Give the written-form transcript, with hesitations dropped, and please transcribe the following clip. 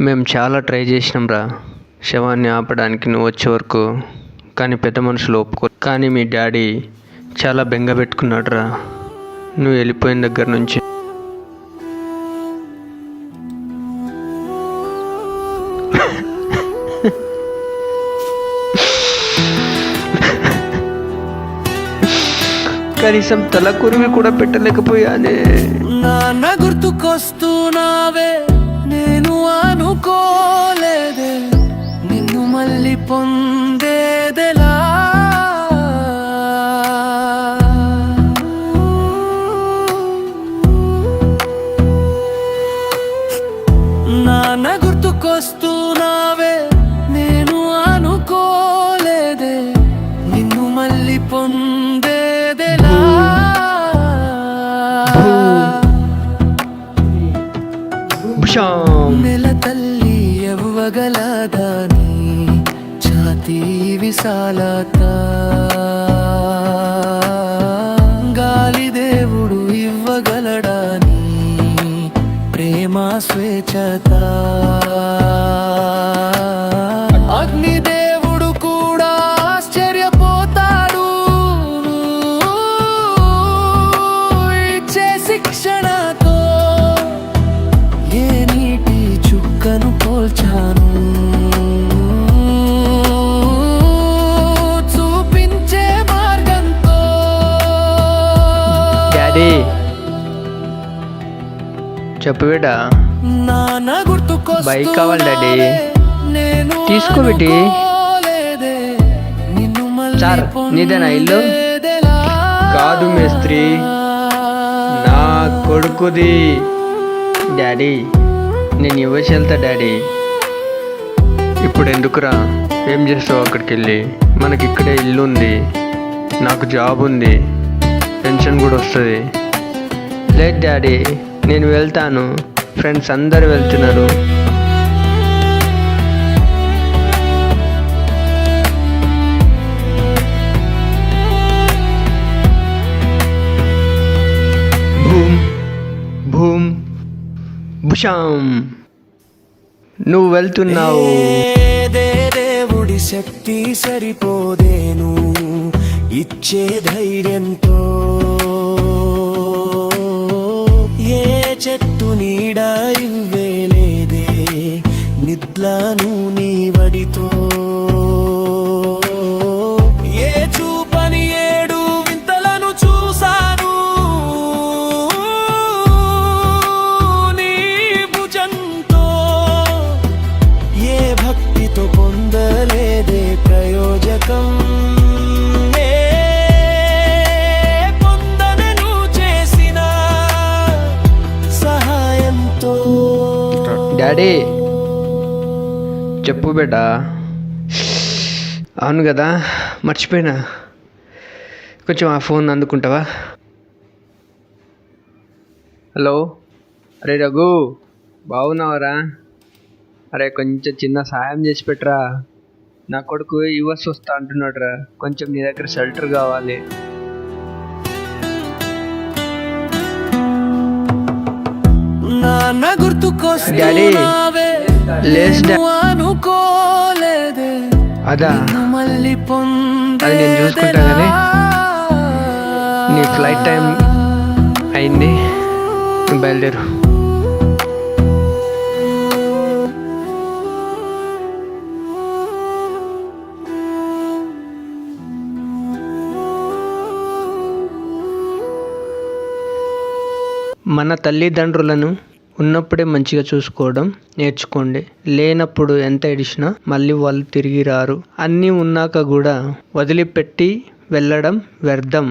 మేము చాలా ట్రై చేసినాం రా శవాన్ని ఆపడానికి నువ్వు వచ్చే వరకు. కానీ పెద్ద మనుషులు ఒప్పుకో. కానీ మీ డాడీ చాలా బెంగ పెట్టుకున్నాడు రా నువ్వు వెళ్ళిపోయిన దగ్గర నుంచి. కనీసం తల కురివి కూడా పెట్టలేకపోయానే. నాన్న గుర్తుకొస్తున్నావే, నేను అనుకోలేదే నిన్ను మళ్ళీ పొందేదెలా. నాన్న గుర్తుకొస్తున్నావే, నేను అనుకోలేదే నిన్ను మళ్ళీ పొందేదెలా. నెల తల్లి ఎవ్వగలదాని ఛాతీ విశాలత, గాలి దేవుడు ఇవ్వగలడాని ప్రేమ స్వేచ్ఛత. అగ్ని దేవుడు కూడా ఆశ్చర్యపోతాడు ఇచ్చే శిక్షణతో. ఏ నీటి చుక్కను పోల్చాను చూపించే మార్గంతో. డాడీ చెప్పు బేటా. నాన్న గుర్తుకొస్తున్నావే, బైక్ కావాలి డాడీ. నేను తీసుకో బేటీ. అనుకోలేదే నిన్ను మళ్ళీ సార్ నీదేనా ఇల్లు? పొందేదెలా. కాదు మేస్త్రి, నా కొడుకుది. డాడీ నేను ఇవ్వసి వెళ్తా డాడీ. ఇప్పుడు ఎందుకురా, ఏం చేస్తావు అక్కడికి వెళ్ళి? మనకి ఇక్కడే ఇల్లు ఉంది, నాకు జాబ్ ఉంది, పెన్షన్ కూడా వస్తుంది. లేదు డాడీ నేను వెళ్తాను, ఫ్రెండ్స్ అందరు వెళ్తున్నారు. భూమ్ భూమ్ భుషాం నువ్వు వెళ్తున్నావు. దేవుడి శక్తి సరిపోదేను ఇచ్చే ధైర్యంతో. ఏ చెట్టు నీడ ఇవ్వేలేదే నిద్లను నీ వడితో. ఏ చూపని ఏడు వింతలను చూసాను నీ భుజంతో. ఏ భక్తితో పొందలేదే ప్రయోజకం పొందనను చేసిన సహాయంతో. డాడీ చెప్పు బేటా. అవును కదా మర్చిపోయినా, కొంచెం ఆ ఫోన్ అందుకుంటావా? హలో, అరే రఘు బాగున్నావరా? అరే కొంచెం చిన్న సాయం చేసి పెట్టరా, నా కొడుకు యుఎస్ వస్తా అంటున్నాడు రా, కొంచెం నీ దగ్గర షెల్టర్ కావాలి. నాన్న గుర్తుకొస్తున్నావే, నేను అనుకోలేదే అదా నిన్ను మళ్ళీ అది నేను చూసుకుంటా కానీ నీ ఫ్లైట్ టైం అయింది, నువ్వు బయలుదేరు. మన తల్లిదండ్రులను ఉన్నప్పుడే మంచిగా చూసుకోవడం నేర్చుకోండి. లేనప్పుడు ఎంత ఏడిచినా మళ్ళీ వాళ్ళు తిరిగి రారు. అన్నీ ఉన్నాక కూడా వదిలిపెట్టి వెళ్ళడం వ్యర్థం.